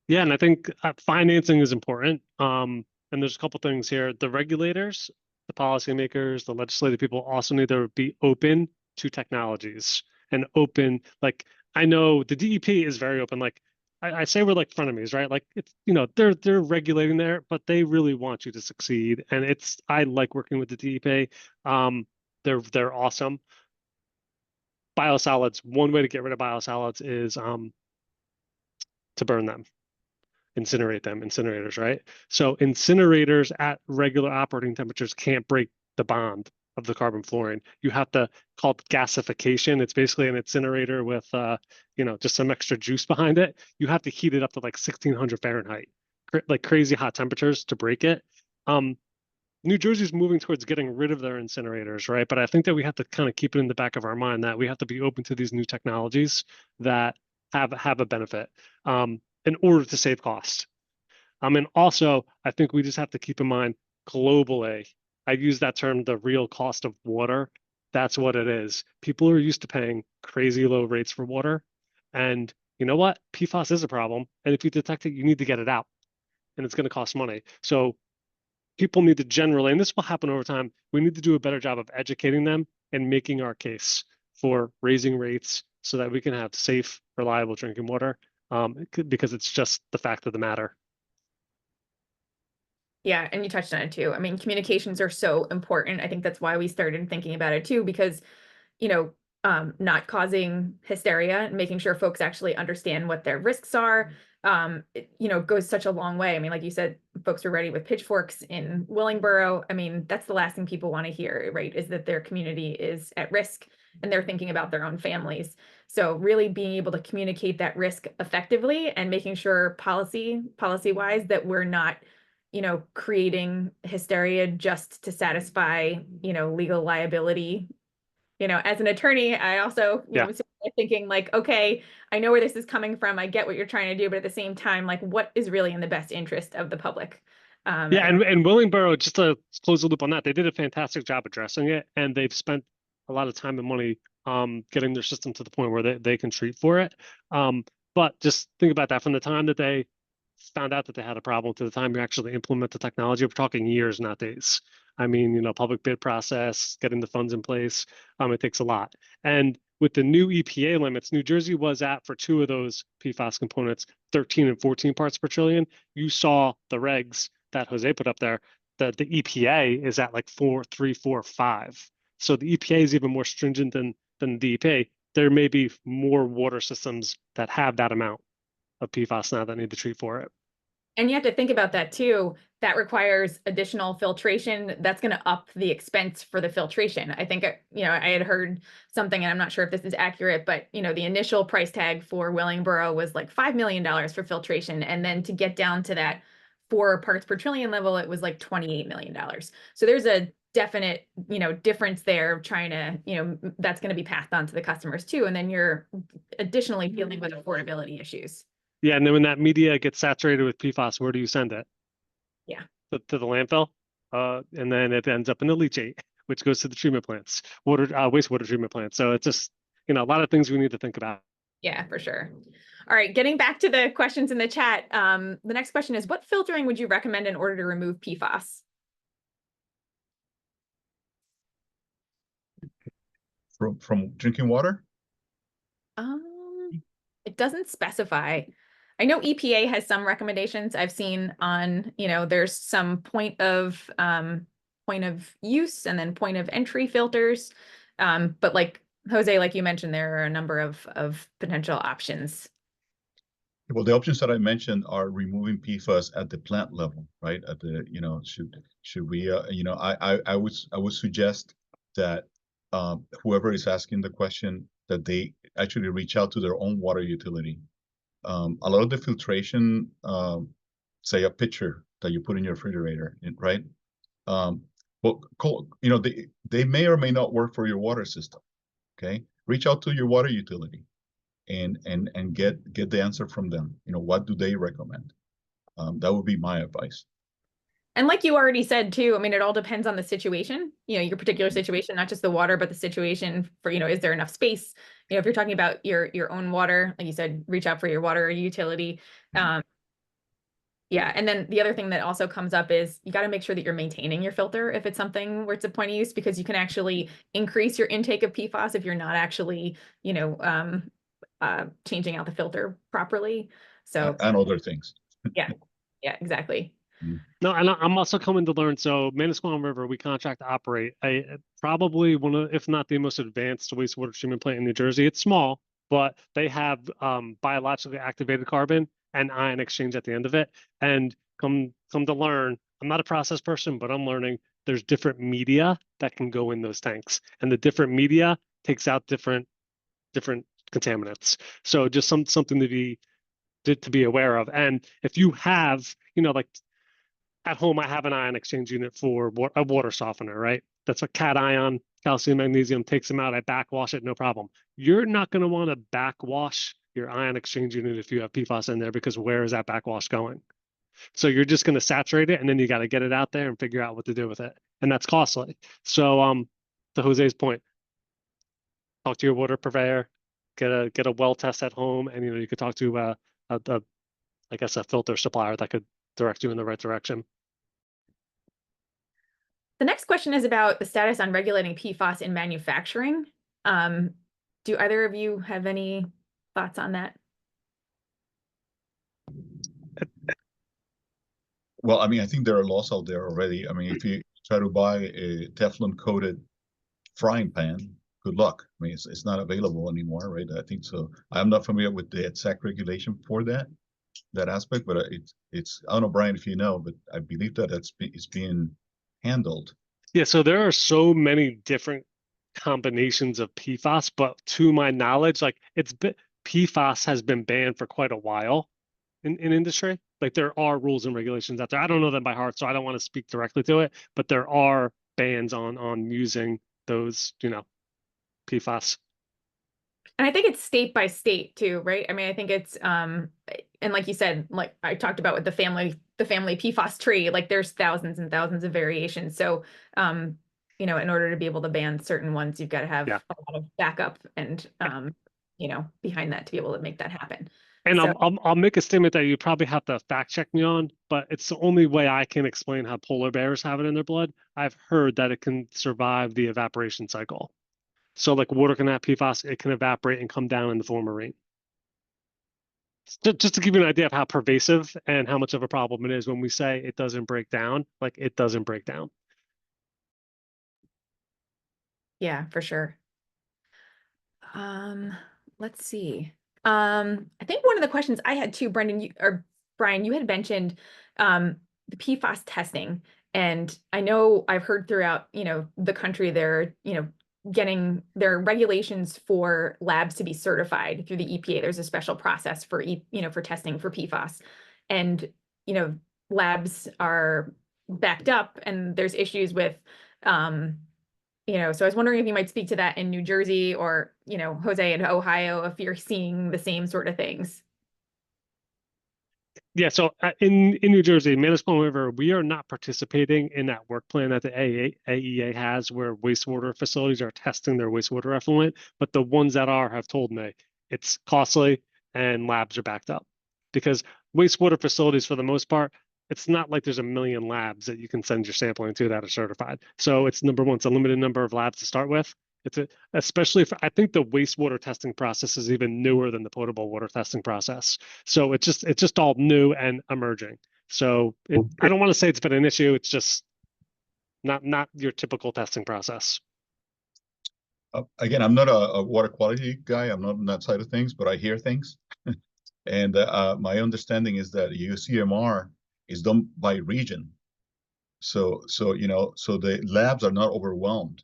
Yeah, and I think financing is important. And there's a couple things here. The regulators, the policymakers, the legislative people also need to be open to technologies and open. Like, I know the DEP is very open. Like, I say we're like frenemies, right? Like, it's, they're regulating there, but they really want you to succeed. And I like working with the DEP. They're awesome. Biosolids, one way to get rid of biosolids is to burn them, incinerate them, incinerators, right? So incinerators at regular operating temperatures can't break the bond of the carbon fluorine. You have to call it gasification. It's basically an incinerator with, just some extra juice behind it. You have to heat it up to like 1600 Fahrenheit, like crazy hot temperatures to break it. New Jersey's moving towards getting rid of their incinerators, right? But I think that we have to kind of keep it in the back of our mind that we have to be open to these new technologies that have a benefit in order to save cost. And also, I think we just have to keep in mind globally, I use that term, the real cost of water. That's what it is. People are used to paying crazy low rates for water. And you know what? PFAS is a problem. And if you detect it, you need to get it out. And it's going to cost money. So people need to generally, and this will happen over time, we need to do a better job of educating them and making our case for raising rates so that we can have safe, reliable drinking water, because it's just the fact of the matter. Yeah, and you touched on it too. I mean, communications are so important. I think that's why we started thinking about it too, because, not causing hysteria and making sure folks actually understand what their risks are, goes such a long way. I mean, like you said, folks are ready with pitchforks in Willingboro. I mean, that's the last thing people want to hear, right? Is that their community is at risk and they're thinking about their own families. So really being able to communicate that risk effectively and making sure policy wise that we're not, creating hysteria just to satisfy, legal liability. As an attorney, I also, was thinking like, okay, I know where this is coming from. I get what you're trying to do, but at the same time, like, what is really in the best interest of the public? Yeah, and Willingboro, just to close the loop on that, they did a fantastic job addressing it, and they've spent a lot of time and money getting their system to the point where they can treat for it. But just think about that, from the time that they found out that they had a problem to the time you actually implement the technology, we're talking years, not days. I mean, public bid process, getting the funds in place, it takes a lot. And with the new EPA limits, New Jersey was at, for two of those PFAS components, 13 and 14 parts per trillion. You saw the regs that Jose put up there, that the EPA is at like 4, 3, 4, 5. So the EPA is even more stringent than the EPA. There may be more water systems that have that amount of PFAS now that need to treat for it. And you have to think about that too. That requires additional filtration. That's going to up the expense for the filtration. I think, I had heard something, and I'm not sure if this is accurate, but, the initial price tag for Willingboro was like $5 million for filtration. And then to get down to that 4 parts per trillion level, it was like $28 million. So there's a definite, difference there, trying to, that's going to be passed on to the customers too. And then you're additionally dealing with affordability issues. Yeah, and then when that media gets saturated with PFAS, where do you send it? Yeah. To the landfill, and then it ends up in the leachate, which goes to the treatment plants, wastewater treatment plants. So it's just, a lot of things we need to think about. Yeah, for sure. All right, getting back to the questions in the chat. The next question is, what filtering would you recommend in order to remove PFAS? From drinking water? It doesn't specify. I know EPA has some recommendations I've seen on, there's some point of use and then point of entry filters. But like Jose, like you mentioned, there are a number of potential options. Well, the options that I mentioned are removing PFAS at the plant level, right? At the, should we, I would suggest that whoever is asking the question, that they actually reach out to their own water utility. A lot of the filtration, say a pitcher that you put in your refrigerator, right? Well, they may or may not work for your water system. Okay, reach out to your water utility and get the answer from them. What do they recommend? That would be my advice. And like you already said too, I mean, it all depends on the situation, your particular situation, not just the water, but the situation for, is there enough space? If you're talking about your own water, like you said, reach out for your water utility. Yeah. And then the other thing that also comes up is you got to make sure that you're maintaining your filter if it's something where it's a point of use, because you can actually increase your intake of PFAS if you're not actually, changing out the filter properly. So and other things. Yeah, exactly. No, and I'm also coming to learn. So Manasquan River, we contract to operate probably one of, if not the most advanced wastewater treatment plant in New Jersey. It's small, but they have biologically activated carbon and ion exchange at the end of it. And come to learn, I'm not a process person, but I'm learning there's different media that can go in those tanks, and the different media takes out different contaminants. So just something to be aware of. And if you have, like at home, I have an ion exchange unit for a water softener, right? That's a cation, calcium, magnesium, takes them out. I backwash it, no problem. You're not going to want to backwash your ion exchange unit if you have PFAS in there, because where is that backwash going? So you're just going to saturate it, and then you got to get it out there and figure out what to do with it. And that's costly. So to Jose's point, talk to your water purveyor, get a well test at home, and you could talk to I guess a filter supplier that could direct you in the right direction. The next question is about the status on regulating PFAS in manufacturing. Do either of you have any thoughts on that? Well, I mean, I think there are laws out there already. I mean, if you try to buy a Teflon coated frying pan, good luck. I mean, it's not available anymore, right? I think so. I'm not familiar with the exact regulation for that aspect, but it's I don't know, Brian, if you know, but I believe that it's being handled. Yeah, so there are so many different combinations of PFAS, but to my knowledge, like PFAS has been banned for quite a while in industry. Like there are rules and regulations out there. I don't know them by heart, so I don't want to speak directly to it, but there are bans on using those, PFAS. And I think it's state by state too, right? I mean, I think it's and like you said, like I talked about with the family PFAS tree, like there's thousands and thousands of variations. So in order to be able to ban certain ones, you've got to have a lot of backup and behind that to be able to make that happen. And so, I'll make a statement that you probably have to fact check me on, but it's the only way I can explain how polar bears have it in their blood. I've heard that it can survive the evaporation cycle. So like water can have PFAS, it can evaporate and come down in the form of rain. Just to give you an idea of how pervasive and how much of a problem it is when we say it doesn't break down, like it doesn't break down. Yeah, for sure. Let's see. I think one of the questions I had too, Brian, you had mentioned the PFAS testing. And I know I've heard throughout, the country there, getting their regulations for labs to be certified through the EPA. There's a special process for for testing for PFAS. And, labs are backed up and there's issues with so I was wondering if you might speak to that in New Jersey or, Jose in Ohio, if you're seeing the same sort of things. Yeah, so in New Jersey, Manasquan River, we are not participating in that work plan that the AEA has where wastewater facilities are testing their wastewater effluent, but the ones that are have told me it's costly and labs are backed up. Because wastewater facilities, for the most part, it's not like there's a million labs that you can send your sampling to that are certified. So it's number one, it's a limited number of labs to start with. Especially for, I think the wastewater testing process is even newer than the potable water testing process. So it's just all new and emerging. So I don't want to say it's been an issue. It's just not your typical testing process. Again, I'm not a water quality guy. I'm not on that side of things, but I hear things. And my understanding is that UCMR is done by region. So the labs are not overwhelmed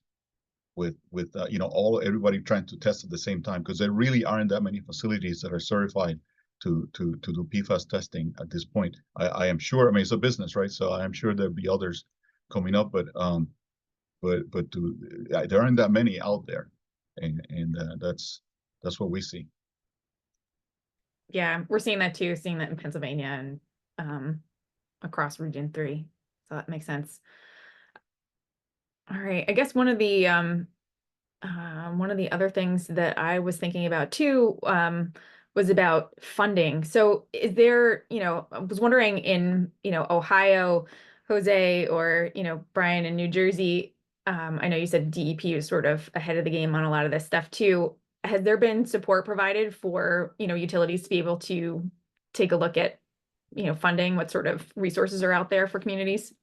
with everybody trying to test at the same time, because there really aren't that many facilities that are certified to do PFAS testing at this point. I am sure. I mean, it's a business, right? So I am sure there'll be others coming up, but there aren't that many out there, and that's what we see. Yeah, we're seeing that too. Seeing that in Pennsylvania and across Region 3, so that makes sense. All right, I guess one of the other things that I was thinking about too was about funding. So is there, I was wondering in, Ohio, Jose, or, Brian in New Jersey, I know you said DEP is sort of ahead of the game on a lot of this stuff too. Has there been support provided for, utilities to be able to take a look at, funding? What sort of resources are out there for communities?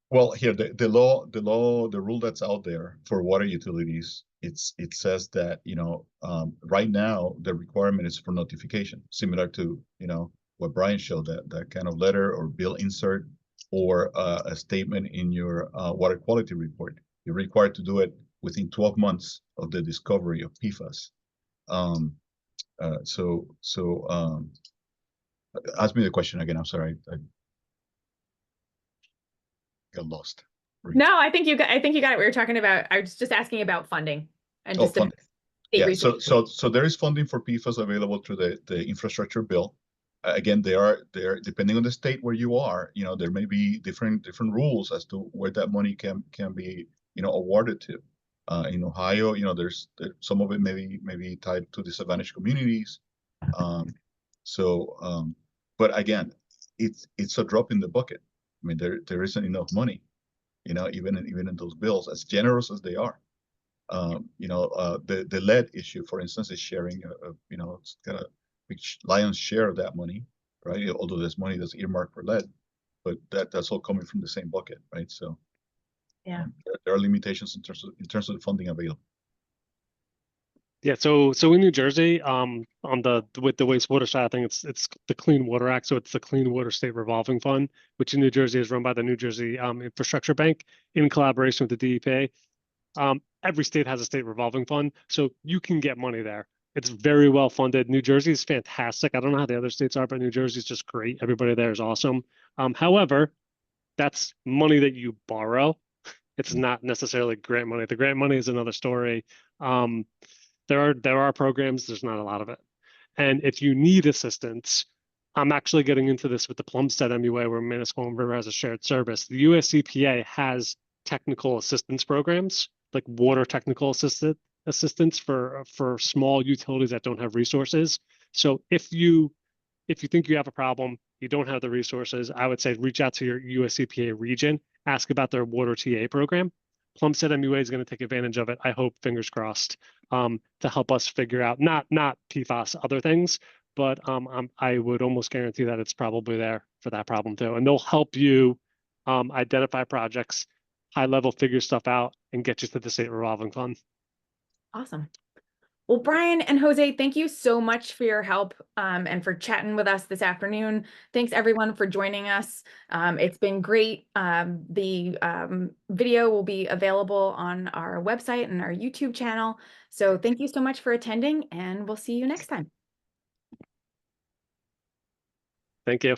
Well, here the rule that's out there for water utilities, it says that right now the requirement is for notification, similar to what Brian showed, that kind of letter or bill insert or a statement in your water quality report. You're required to do it within 12 months of the discovery of PFAS. Ask me the question again. I'm sorry. I got lost. No, I think you got it. We were talking about, I was just asking about funding and just funding. Yeah, so there is funding for PFAS available through the infrastructure bill. Again, they are depending on the state where you are, there may be different rules as to where that money can be awarded to. In Ohio, there's some of it may be tied to disadvantaged communities. But again, it's a drop in the bucket. I mean, there isn't enough money, even in those bills, as generous as they are. The lead issue, for instance, is sharing it's got a big lion's share of that money, right? Although there's money that's earmarked for lead, but that's all coming from the same bucket, right? So yeah, there are limitations in terms of the funding available. Yeah, so in New Jersey, with the wastewater side, I think it's the Clean Water Act, so it's the Clean Water State Revolving Fund, which in New Jersey is run by the New Jersey Infrastructure Bank in collaboration with the DEP. Every state has a state revolving fund, so you can get money there. It's very well funded. New Jersey is fantastic. I don't know how the other states are, but New Jersey is just great. Everybody there is awesome. However, that's money that you borrow. It's not necessarily grant money. The grant money is another story. There are programs, there's not a lot of it. And if you need assistance, I'm actually getting into this with the Plumstead MUA, where Manasquan River has a shared service. The US EPA has technical assistance programs, like water technical assistance for small utilities that don't have resources. So if you think you have a problem, you don't have the resources, I would say reach out to your US EPA region, ask about their water TA program. Plumstead MUA is going to take advantage of it. I hope, fingers crossed, to help us figure out not PFAS, other things, but I would almost guarantee that it's probably there for that problem too. And they'll help you identify projects, high level figure stuff out, and get you to the state revolving fund. Awesome. Well, Brian and Jose, thank you so much for your help and for chatting with us this afternoon. Thanks everyone for joining us. It's been great. The video will be available on our website and our YouTube channel. So thank you so much for attending, and we'll see you next time. Thank you.